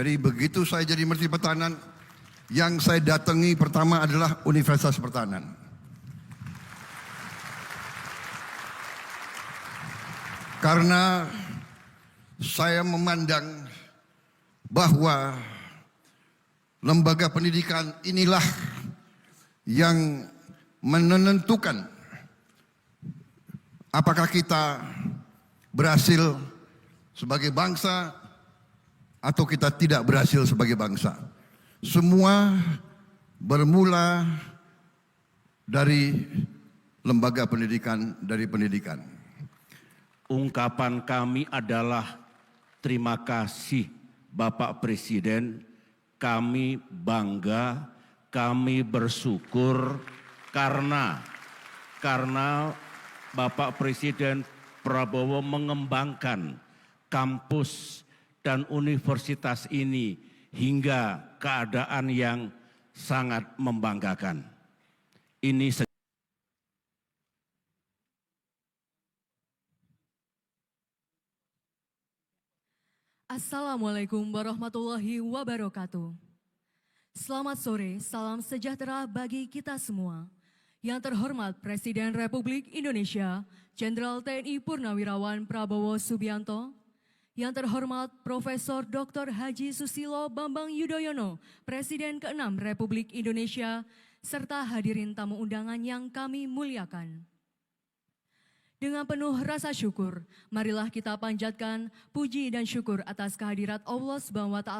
Jadi begitu saya jadi Menteri Pertahanan, yang saya datangi pertama adalah Universitas Pertahanan. Karena saya memandang bahwa lembaga pendidikan inilah yang menentukan apakah kita berhasil sebagai bangsa atau kita tidak berhasil sebagai bangsa. Semua bermula dari lembaga pendidikan, dari pendidikan. Ungkapan kami adalah terima kasih Bapak Presiden, kami bangga, kami bersyukur karena Bapak Presiden Prabowo mengembangkan kampus dan universitas ini hingga keadaan yang sangat membanggakan. Ini Assalamualaikum warahmatullahi wabarakatuh. Selamat sore, salam sejahtera bagi kita semua. Yang terhormat Presiden Republik Indonesia, Jenderal TNI Purnawirawan Prabowo Subianto, yang terhormat Profesor Dr. Haji Susilo Bambang Yudhoyono, Presiden ke-6 Republik Indonesia, serta hadirin tamu undangan yang kami muliakan. Dengan penuh rasa syukur, marilah kita panjatkan puji dan syukur atas kehadirat Allah SWT,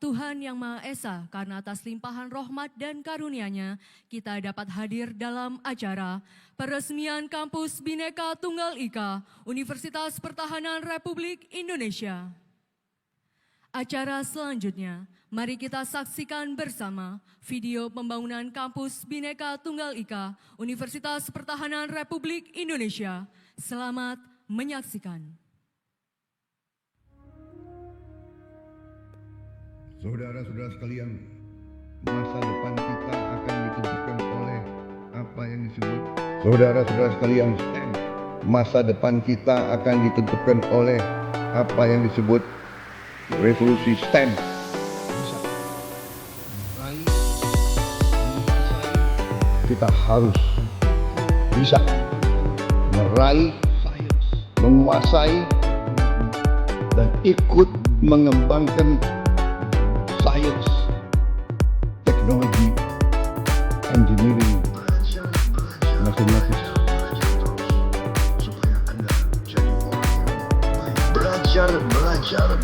Tuhan Yang Maha Esa, karena atas limpahan rahmat dan karunia-Nya, kita dapat hadir dalam acara peresmian Kampus Bhinneka Tunggal Ika Universitas Pertahanan Republik Indonesia. Acara selanjutnya, mari kita saksikan bersama video pembangunan Kampus Bhinneka Tunggal Ika Universitas Pertahanan Republik Indonesia. Selamat menyaksikan. Saudara-saudara sekalian, masa depan kita akan ditentukan oleh apa yang disebut. Saudara-saudara sekalian, masa depan kita akan ditentukan oleh apa yang disebut revolusi STEM. Kita harus bisa meraih, menguasai, dan ikut mengembangkan sains, teknologi, engineering, matematika.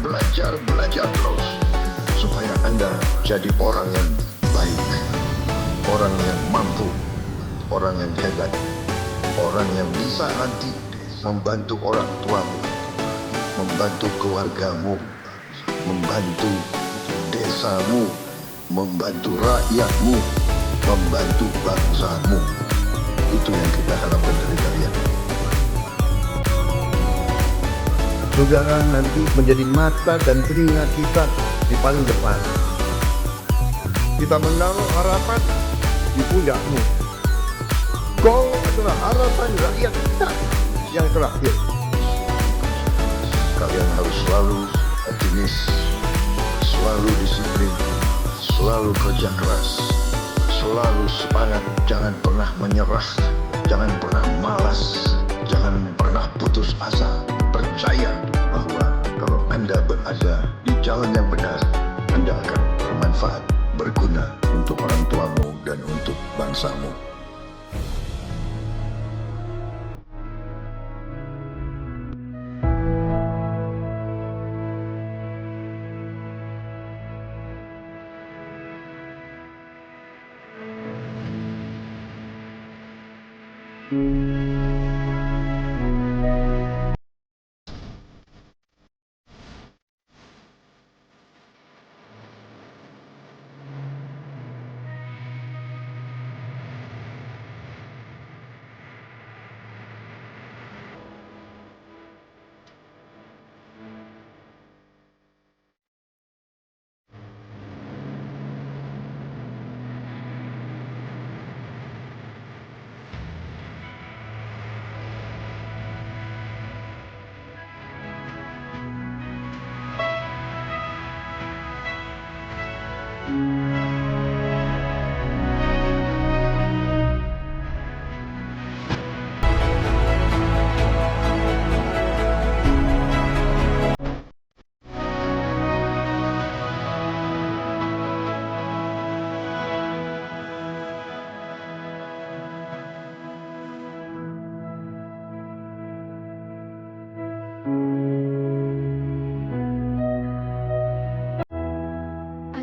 Belajar terus supaya Anda jadi orang yang baik, orang yang mampu, orang yang hebat, orang yang bisa nanti membantu orang tuamu, membantu keluargamu, membantu desamu, membantu rakyatmu, membantu bangsamu. Itu yang kita harapkan dari kalian. Saudara nanti menjadi mata dan telinga kita di paling depan. Kita menaruh harapan di pundakmu. Kau adalah harapan rakyat kita yang terakhir. Kalian harus selalu optimis, selalu disiplin, selalu kerja keras, selalu semangat, jangan pernah menyerah, jangan pernah malas, jangan pernah putus asa. Percaya bahwa kalau Anda berada di jalan yang benar, Anda akan bermanfaat, berguna untuk orang tuamu dan untuk bangsamu.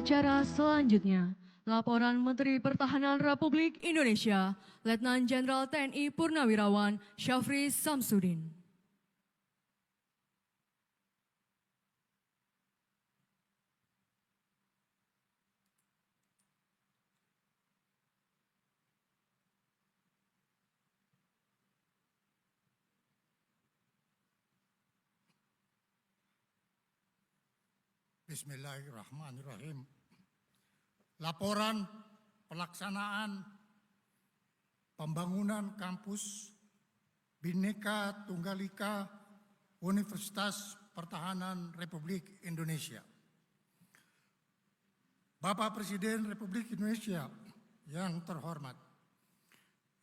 Acara selanjutnya, laporan Menteri Pertahanan Republik Indonesia, Letnan Jenderal TNI Purnawirawan Syafri Samsudin. Bismillahirrahmanirrahim. Laporan pelaksanaan pembangunan kampus Bhinneka Tunggal Ika Universitas Pertahanan Republik Indonesia. Bapak Presiden Republik Indonesia yang terhormat,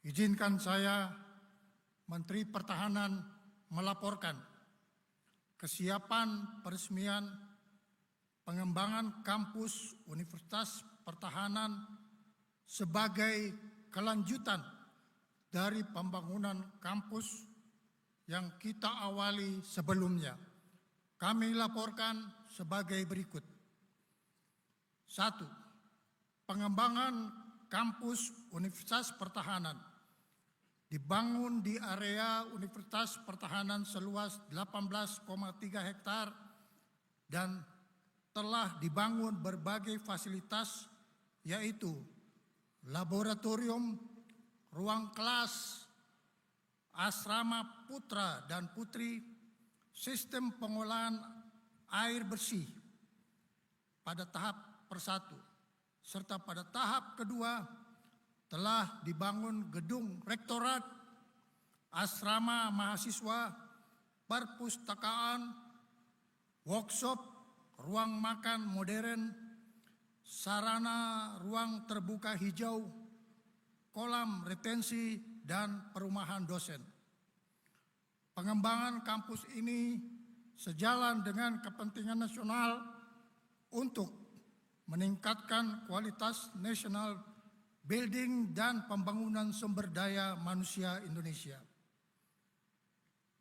izinkan saya, Menteri Pertahanan, melaporkan kesiapan peresmian pengembangan kampus Universitas Pertahanan sebagai kelanjutan dari pembangunan kampus yang kita awali sebelumnya. Kami laporkan sebagai berikut. 1. Pengembangan kampus Universitas Pertahanan dibangun di area Universitas Pertahanan seluas 18,3 hektar dan telah dibangun berbagai fasilitas, yaitu laboratorium, ruang kelas, asrama putra dan putri, sistem pengolahan air bersih pada tahap persatu, serta pada tahap kedua telah dibangun gedung rektorat, asrama mahasiswa, perpustakaan, workshop, ruang makan modern, sarana ruang terbuka hijau, kolam retensi, dan perumahan dosen. Pengembangan kampus ini sejalan dengan kepentingan nasional untuk meningkatkan kualitas national building dan pembangunan sumber daya manusia Indonesia.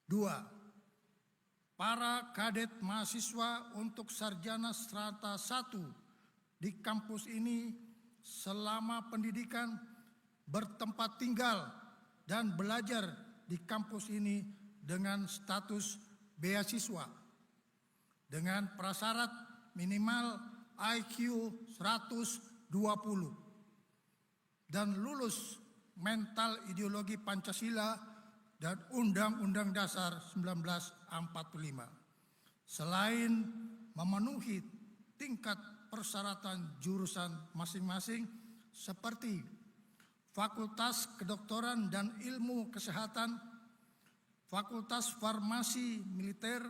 2. Para kadet mahasiswa untuk sarjana strata 1 di kampus ini selama pendidikan bertempat tinggal dan belajar di kampus ini dengan status beasiswa dengan prasyarat minimal IQ 120 dan lulus mental ideologi Pancasila dan Undang-Undang Dasar 1945. Selain memenuhi tingkat persyaratan jurusan masing-masing seperti Fakultas Kedokteran dan Ilmu Kesehatan, Fakultas Farmasi Militer,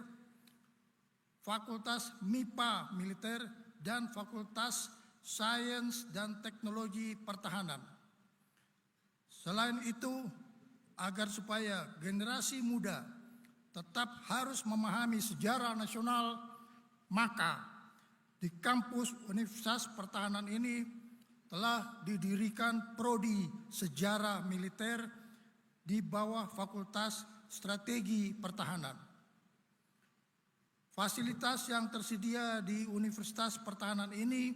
Fakultas MIPA Militer, dan Fakultas Sains dan Teknologi Pertahanan. Selain itu, agar supaya generasi muda tetap harus memahami sejarah nasional, maka di kampus Universitas Pertahanan ini telah didirikan Prodi Sejarah Militer di bawah Fakultas Strategi Pertahanan. Fasilitas yang tersedia di Universitas Pertahanan ini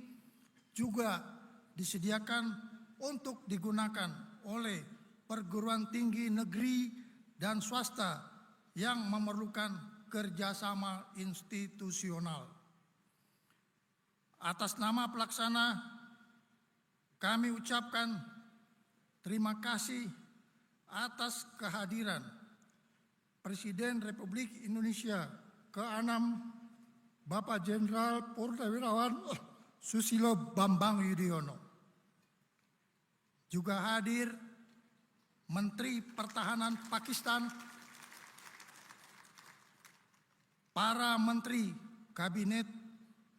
juga disediakan untuk digunakan oleh perguruan tinggi negeri dan swasta yang memerlukan kerjasama institusional. Atas nama pelaksana, kami ucapkan terima kasih atas kehadiran Presiden Republik Indonesia ke-6 Bapak Jenderal Purnawirawan Susilo Bambang Yudhoyono. Juga hadir Menteri Pertahanan Pakistan, para Menteri Kabinet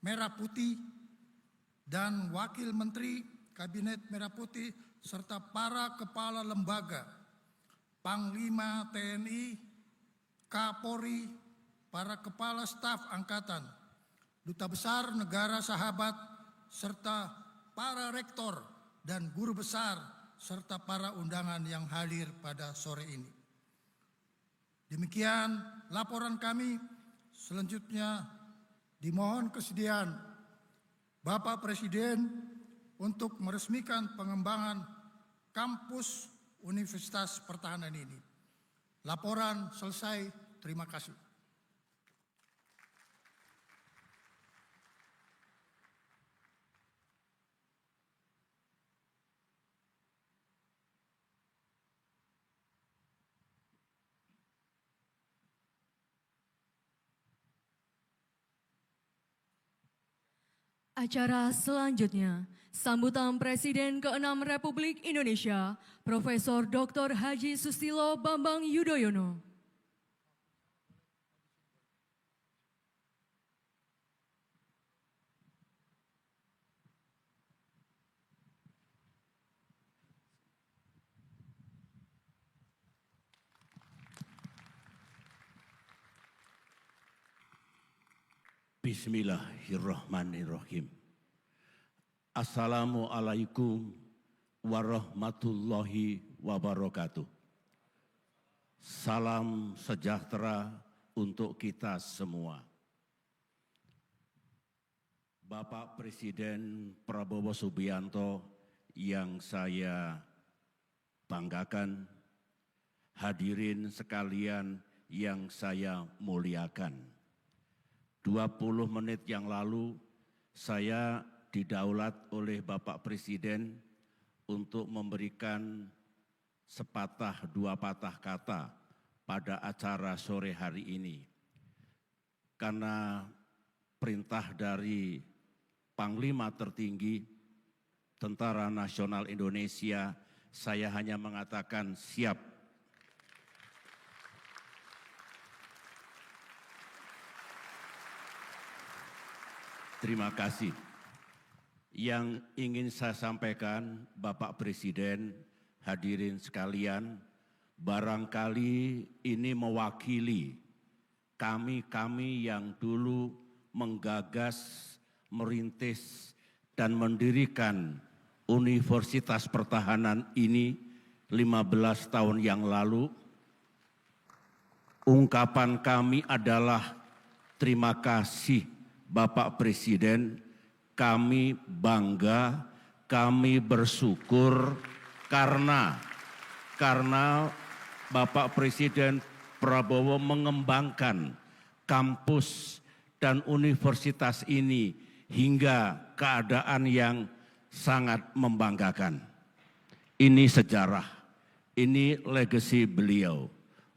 Merah Putih dan Wakil Menteri Kabinet Merah Putih serta para kepala lembaga, Panglima TNI, Kapolri, para kepala staf angkatan, duta besar negara sahabat, serta para rektor dan guru besar serta para undangan yang hadir pada sore ini. Demikian laporan kami. Selanjutnya dimohon kesediaan Bapak Presiden untuk meresmikan pengembangan kampus Universitas Pertahanan ini. Laporan selesai. Terima kasih. Acara selanjutnya, sambutan Presiden ke-6 Republik Indonesia, Profesor Dr. Haji Susilo Bambang Yudhoyono. Bismillahirrahmanirrahim. Assalamualaikum warahmatullahi wabarakatuh. Salam sejahtera untuk kita semua. Bapak Presiden Prabowo Subianto yang saya banggakan, hadirin sekalian yang saya muliakan. 20 menit yang lalu saya didaulat oleh Bapak Presiden untuk memberikan sepatah dua patah kata pada acara sore hari ini. Karena perintah dari Panglima tertinggi Tentara Nasional Indonesia, saya hanya mengatakan siap. Terima kasih. Yang ingin saya sampaikan, Bapak Presiden, hadirin sekalian, barangkali ini mewakili kami yang dulu menggagas, merintis, dan mendirikan Universitas Pertahanan ini 15 tahun yang lalu. Ungkapan kami adalah terima kasih Bapak Presiden, kami bangga, kami bersyukur karena Bapak Presiden Prabowo mengembangkan kampus dan universitas ini hingga keadaan yang sangat membanggakan. Ini sejarah, ini legasi beliau.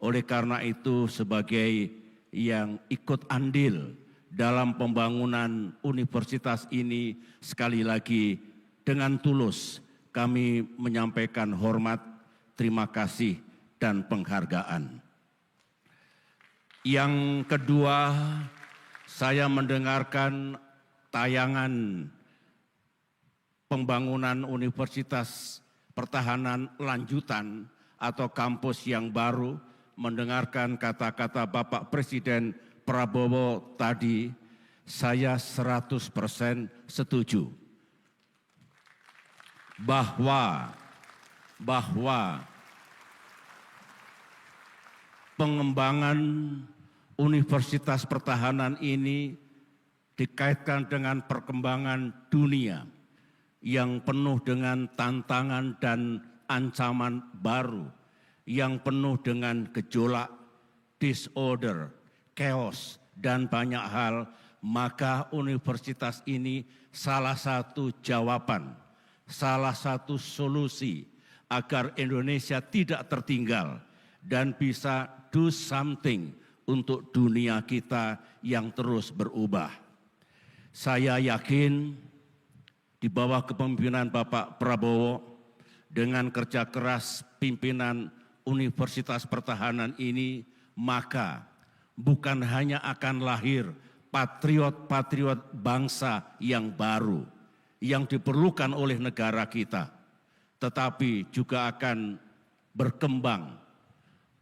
Oleh karena itu sebagai yang ikut andil dalam pembangunan universitas ini, sekali lagi dengan tulus kami menyampaikan hormat, terima kasih, dan penghargaan. Yang kedua, saya mendengarkan tayangan pembangunan Universitas Pertahanan lanjutan atau kampus yang baru, mendengarkan kata-kata Bapak Presiden Prabowo tadi, saya 100% setuju bahwa pengembangan Universitas Pertahanan ini dikaitkan dengan perkembangan dunia yang penuh dengan tantangan dan ancaman baru, yang penuh dengan gejolak, disorder, chaos, dan banyak hal, maka universitas ini salah satu jawaban, salah satu solusi agar Indonesia tidak tertinggal dan bisa do something untuk dunia kita yang terus berubah. Saya yakin di bawah kepemimpinan Bapak Prabowo, dengan kerja keras pimpinan Universitas Pertahanan ini, maka bukan hanya akan lahir patriot-patriot bangsa yang baru yang diperlukan oleh negara kita, tetapi juga akan berkembang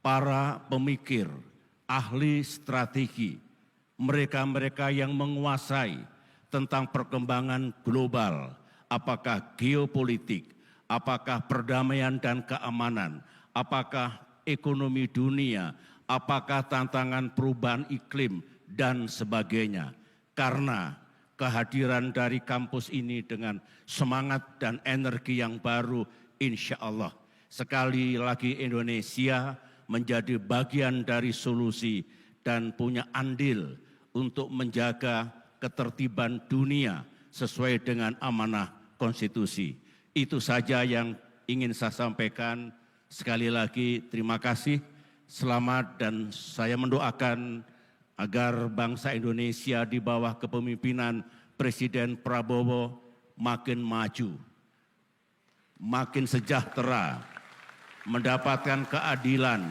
para pemikir, ahli strategi, mereka-mereka yang menguasai tentang perkembangan global, apakah geopolitik, apakah perdamaian dan keamanan, apakah ekonomi dunia, apakah tantangan perubahan iklim, dan sebagainya. Karena kehadiran dari kampus ini dengan semangat dan energi yang baru, insya Allah. Sekali lagi Indonesia menjadi bagian dari solusi dan punya andil untuk menjaga ketertiban dunia sesuai dengan amanah konstitusi. Itu saja yang ingin saya sampaikan. Sekali lagi terima kasih, selamat, dan saya mendoakan agar bangsa Indonesia di bawah kepemimpinan Presiden Prabowo makin maju, makin sejahtera, mendapatkan keadilan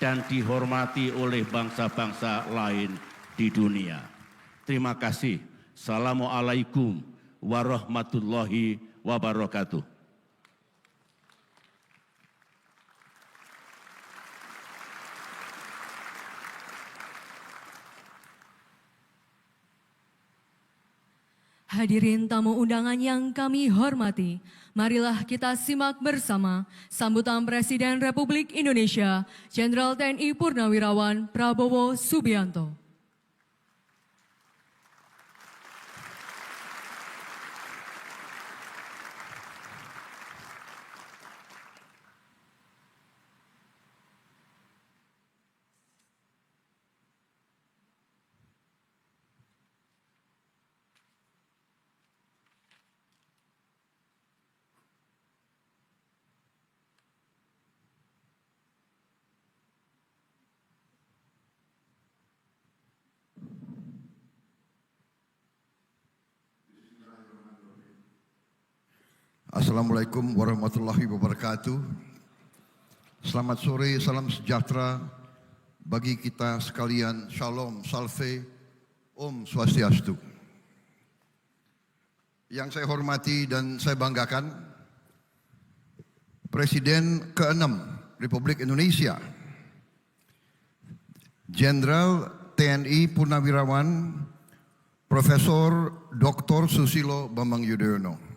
dan dihormati oleh bangsa-bangsa lain di dunia. Terima kasih. Assalamualaikum warahmatullahi wabarakatuh. Hadirin tamu undangan yang kami hormati, marilah kita simak bersama sambutan Presiden Republik Indonesia, Jenderal TNI Purnawirawan Prabowo Subianto. Assalamualaikum warahmatullahi wabarakatuh. Selamat sore, salam sejahtera bagi kita sekalian. Shalom, salve, Om Swastiastu. Yang saya hormati dan saya banggakan, Presiden ke-6 Republik Indonesia, Jenderal TNI Purnawirawan Profesor Dr. Susilo Bambang Yudhoyono,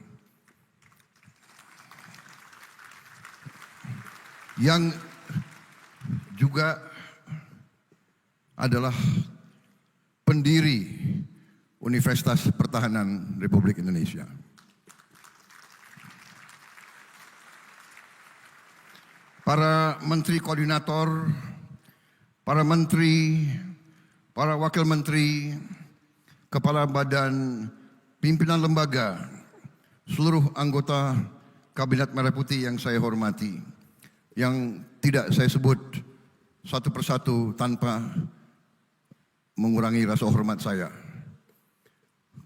yang juga adalah pendiri Universitas Pertahanan Republik Indonesia. Para menteri koordinator, para menteri, para wakil menteri, kepala badan, pimpinan lembaga, seluruh anggota Kabinet Merah Putih yang saya hormati, yang tidak saya sebut satu persatu tanpa mengurangi rasa hormat saya.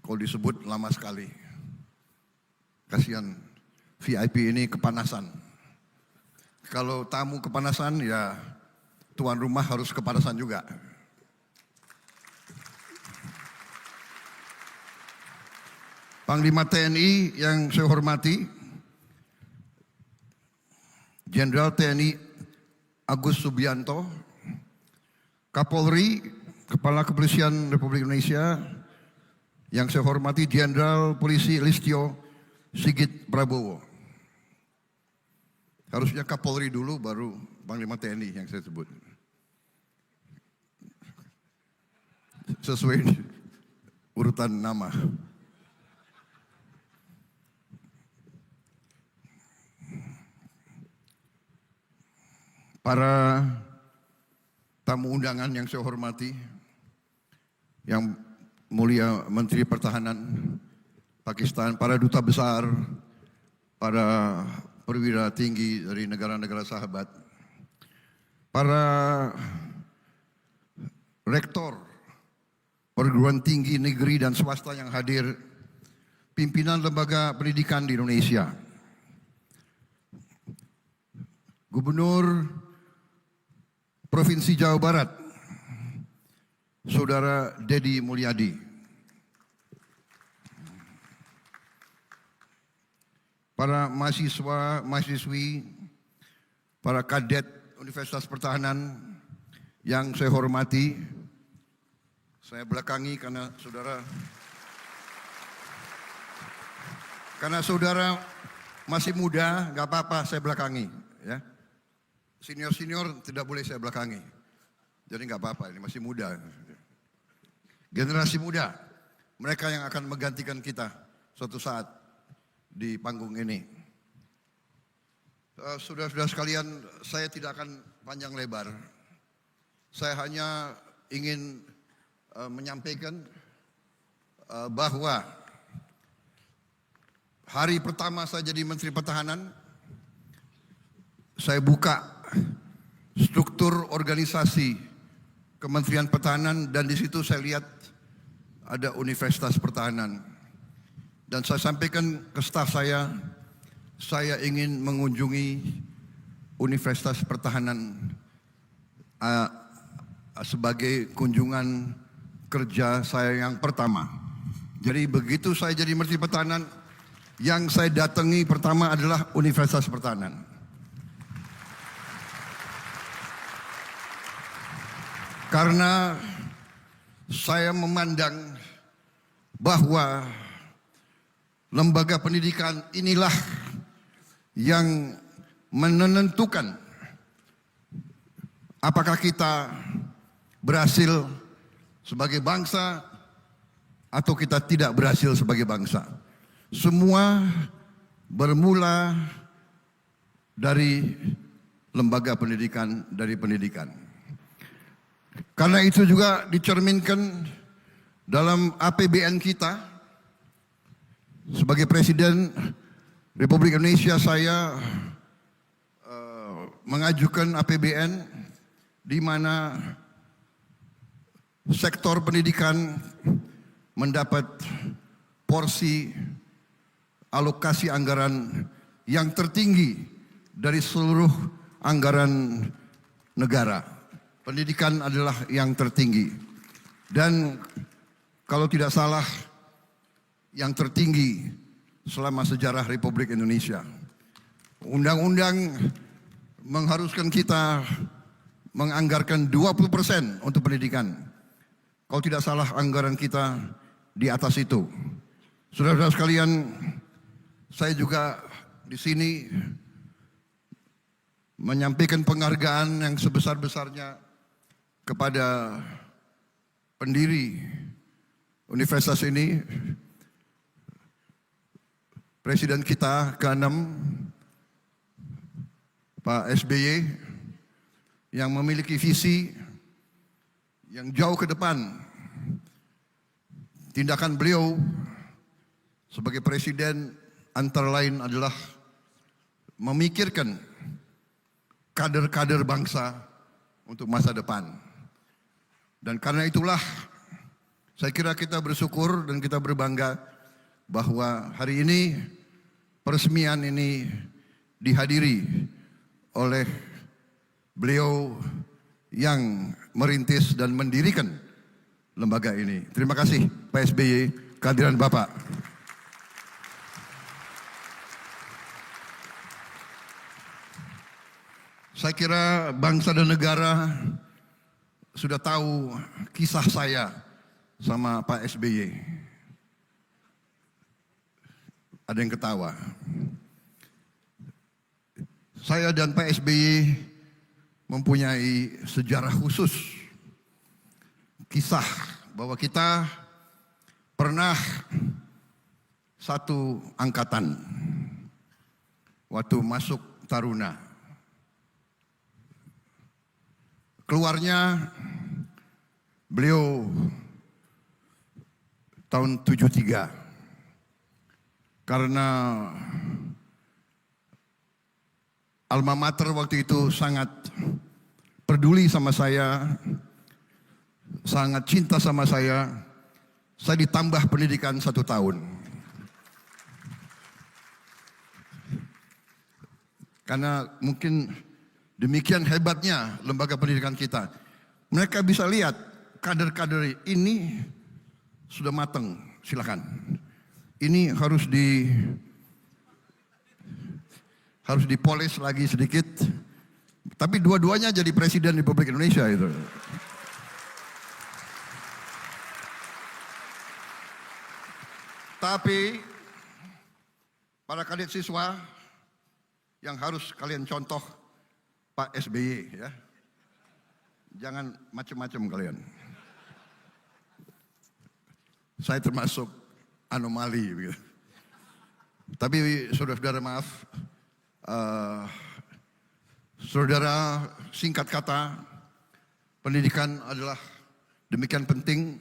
Kalau disebut lama sekali. Kasihan VIP ini kepanasan. Kalau tamu kepanasan, ya tuan rumah harus kepanasan juga. Panglima TNI yang saya hormati, Jenderal TNI Agus Subianto, Kapolri, Kepala Kepolisian Republik Indonesia, yang saya hormati Jenderal Polisi Listio Sigit Prabowo. Harusnya Kapolri dulu baru Panglima TNI yang saya sebut. Sesuai urutan nama. Para tamu undangan yang saya hormati, yang mulia Menteri Pertahanan Pakistan, para duta besar, para perwira tinggi dari negara-negara sahabat, para rektor perguruan tinggi negeri dan swasta yang hadir, pimpinan lembaga pendidikan di Indonesia, Gubernur Provinsi Jawa Barat, Saudara Dedi Mulyadi, para mahasiswa, mahasiswi, para kadet Universitas Pertahanan yang saya hormati, saya belakangi karena saudara masih muda, nggak apa-apa saya belakangi, ya. Senior-senior tidak boleh saya belakangi. Jadi nggak apa-apa, ini masih muda. Generasi muda, mereka yang akan menggantikan kita suatu saat di panggung ini. Saudara-saudara sekalian, saya tidak akan panjang lebar. Saya hanya ingin menyampaikan bahwa hari pertama saya jadi Menteri Pertahanan, saya buka struktur organisasi Kementerian Pertahanan dan di situ saya lihat ada Universitas Pertahanan. Dan saya sampaikan ke staf saya ingin mengunjungi Universitas Pertahanan sebagai kunjungan kerja saya yang pertama. Jadi begitu saya jadi Menteri Pertahanan, yang saya datangi pertama adalah Universitas Pertahanan. Karena saya memandang bahwa lembaga pendidikan inilah yang menentukan apakah kita berhasil sebagai bangsa atau kita tidak berhasil sebagai bangsa. Semua bermula dari lembaga pendidikan, dari pendidikan. Karena itu juga dicerminkan dalam APBN kita. Sebagai Presiden Republik Indonesia, saya mengajukan APBN di mana sektor pendidikan mendapat porsi alokasi anggaran yang tertinggi dari seluruh anggaran negara. Pendidikan adalah yang tertinggi. Dan kalau tidak salah, yang tertinggi selama sejarah Republik Indonesia. Undang-undang mengharuskan kita menganggarkan 20% untuk pendidikan. Kalau tidak salah anggaran kita di atas itu. Saudara-saudara sekalian, saya juga di sini menyampaikan penghargaan yang sebesar-besarnya kepada pendiri universitas ini, Presiden kita ke-6, Pak SBY, yang memiliki visi yang jauh ke depan. Tindakan beliau sebagai presiden antara lain adalah memikirkan kader-kader bangsa untuk masa depan. Dan karena itulah saya kira kita bersyukur dan kita berbangga bahwa hari ini peresmian ini dihadiri oleh beliau yang merintis dan mendirikan lembaga ini. Terima kasih Pak SBY, kehadiran Bapak. Saya kira bangsa dan negara sudah tahu kisah saya sama Pak SBY. Ada yang ketawa. Saya dan Pak SBY mempunyai sejarah khusus. Kisah bahwa kita pernah satu angkatan waktu masuk Taruna. Keluarnya beliau tahun 73 karena alma mater waktu itu sangat peduli sama saya, sangat cinta sama saya ditambah pendidikan 1 tahun. Karena mungkin demikian hebatnya lembaga pendidikan kita. Mereka bisa lihat kader-kader ini sudah matang, silakan. Ini harus dipoles lagi sedikit. Tapi dua-duanya jadi presiden Republik Indonesia itu. Tapi para kadet siswa yang harus kalian contoh Pak SBY ya. Jangan macam-macam kalian. saya termasuk anomali. Begitu. Tapi saudara-saudara maaf, saudara, singkat kata, pendidikan adalah demikian penting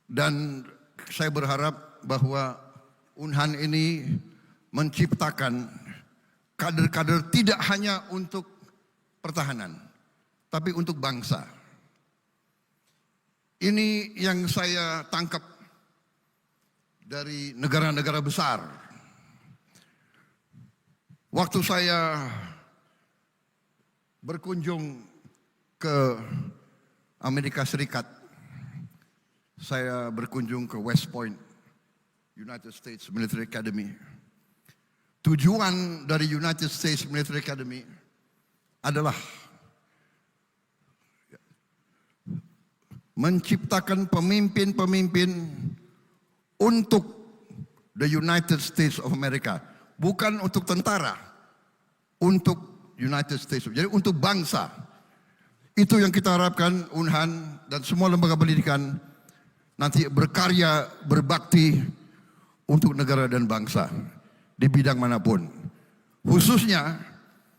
dan saya berharap bahwa Unhan ini menciptakan kader-kader tidak hanya untuk pertahanan, tapi untuk bangsa. Ini yang saya tangkap dari negara-negara besar. Waktu saya berkunjung ke Amerika Serikat, saya berkunjung ke West Point, United States Military Academy. Tujuan dari United States Military Academy adalah menciptakan pemimpin-pemimpin untuk the United States of America. Bukan untuk tentara, untuk United States. Jadi untuk bangsa. Itu yang kita harapkan Unhan dan semua lembaga pendidikan nanti berkarya, berbakti untuk negara dan bangsa di bidang manapun. Khususnya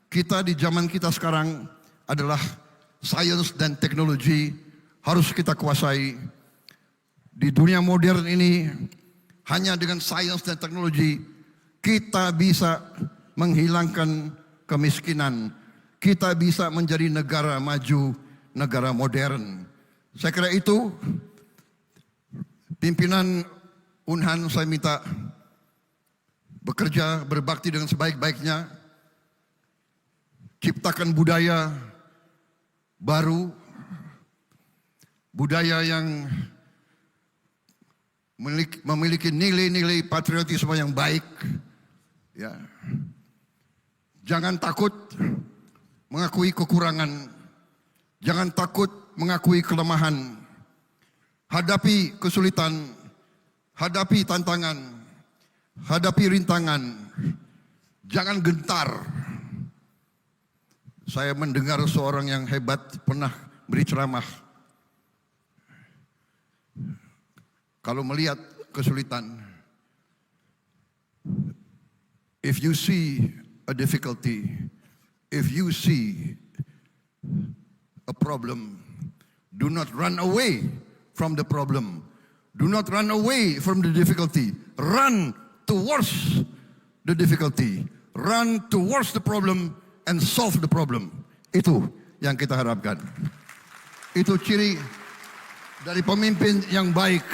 kita di zaman kita sekarang adalah sains dan teknologi harus kita kuasai. Di dunia modern ini hanya dengan sains dan teknologi kita bisa menghilangkan kemiskinan. Kita bisa menjadi negara maju, negara modern. Saya kira itu pimpinan Unhan saya minta bekerja, berbakti dengan sebaik-baiknya. Ciptakan budaya baru, budaya yang memiliki nilai-nilai patriotisme yang baik. Ya. Jangan takut mengakui kekurangan. Jangan takut mengakui kelemahan. Hadapi kesulitan, hadapi tantangan, hadapi rintangan. Jangan gentar. Saya mendengar seorang yang hebat pernah beri ceramah. Kalau melihat kesulitan, if you see a difficulty, if you see a problem, do not run away from the problem. Do not run away from the difficulty. Run towards the difficulty. Run towards the problem and solve the problem. Itu yang kita harapkan. Itu ciri dari pemimpin yang baik.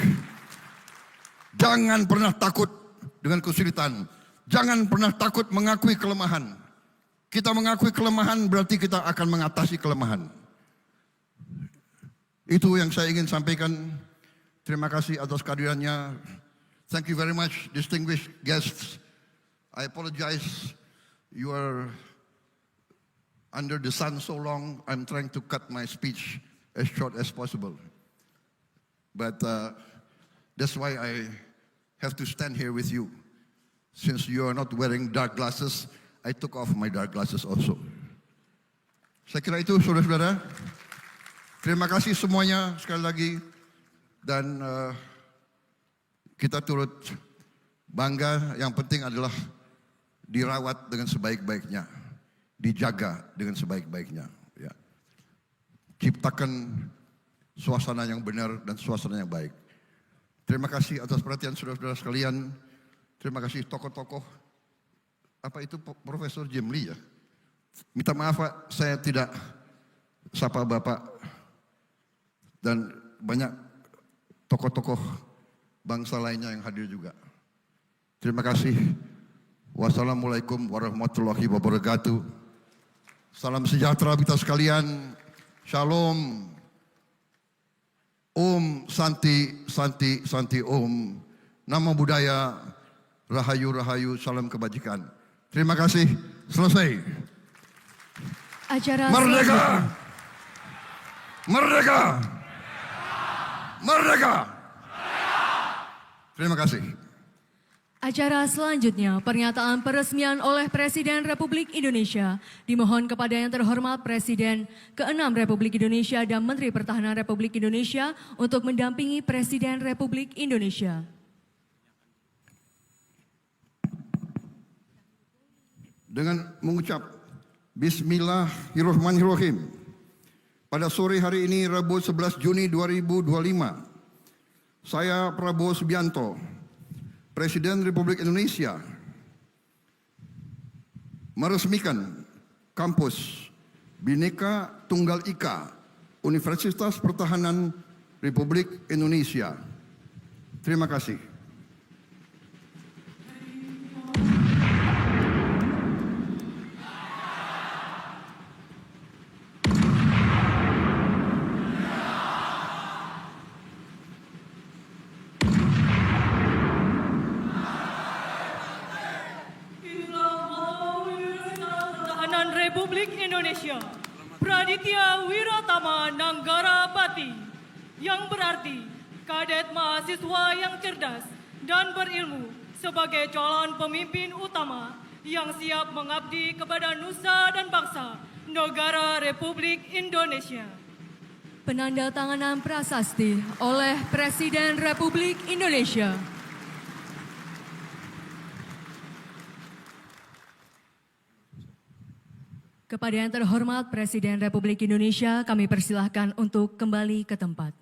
Jangan pernah takut dengan kesulitan. Jangan pernah takut mengakui kelemahan. Kita mengakui kelemahan berarti kita akan mengatasi kelemahan. Itu yang saya ingin sampaikan. Terima kasih atas kehadirannya. Thank you very much, distinguished guests. I apologize. You are under the sun so long. I'm trying to cut my speech as short as possible. But that's why I have to stand here with you. Since you are not wearing dark glasses, I took off my dark glasses also. Saya kira itu saudara-saudara. Terima kasih semuanya sekali lagi. Dan kita turut bangga. Yang penting adalah dirawat dengan sebaik-baiknya. Dijaga dengan sebaik-baiknya. Ya. Ciptakan suasana yang benar dan suasana yang baik. Terima kasih atas perhatian saudara-saudara sekalian. Terima kasih tokoh-tokoh. Apa itu Profesor Jim Lee ya? Minta maaf Pak, saya tidak sapa Bapak. Dan banyak tokoh-tokoh bangsa lainnya yang hadir juga. Terima kasih. Wassalamualaikum warahmatullahi wabarakatuh. Salam sejahtera kita sekalian. Shalom. Om Santi, Santi, Santi Om. Nama budaya, Rahayu, Rahayu, salam kebajikan. Terima kasih. Selesai. Acara Merdeka! Merdeka! Merdeka! Terima kasih. Acara selanjutnya, pernyataan peresmian oleh Presiden Republik Indonesia. Dimohon kepada yang terhormat Presiden ke-6 Republik Indonesia dan Menteri Pertahanan Republik Indonesia untuk mendampingi Presiden Republik Indonesia. Dengan mengucap Bismillahirrahmanirrahim. Pada sore hari ini, Rabu 11 Juni 2025, saya Prabowo Subianto, Presiden Republik Indonesia, meresmikan kampus Bhinneka Tunggal Ika Universitas Pertahanan Republik Indonesia. Terima kasih. Pertahanan Republik Indonesia, Praditya Wiratama Nanggara Pati, yang berarti kadet mahasiswa yang cerdas dan berilmu sebagai calon pemimpin utama yang siap mengabdi kepada nusa dan bangsa negara Republik Indonesia. Penandatanganan prasasti oleh Presiden Republik Indonesia. Kepada yang terhormat Presiden Republik Indonesia, kami persilahkan untuk kembali ke tempat.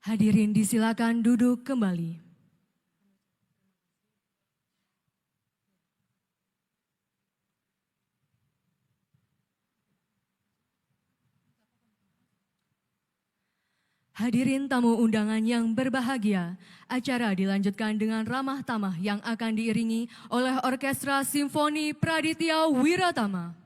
Hadirin disilakan duduk kembali. Hadirin tamu undangan yang berbahagia, acara dilanjutkan dengan ramah tamah yang akan diiringi oleh Orkestra Simfoni Praditya Wiratama.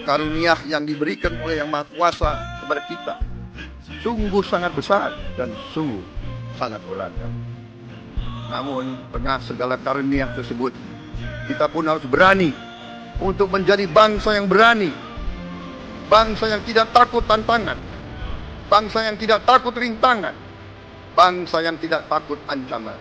Karunia yang diberikan oleh Yang Maha Kuasa kepada kita sungguh sangat besar dan sungguh sangat beragam. Namun tengah segala karunia tersebut, kita pun harus berani untuk menjadi bangsa yang berani, bangsa yang tidak takut tantangan, bangsa yang tidak takut rintangan, bangsa yang tidak takut ancaman.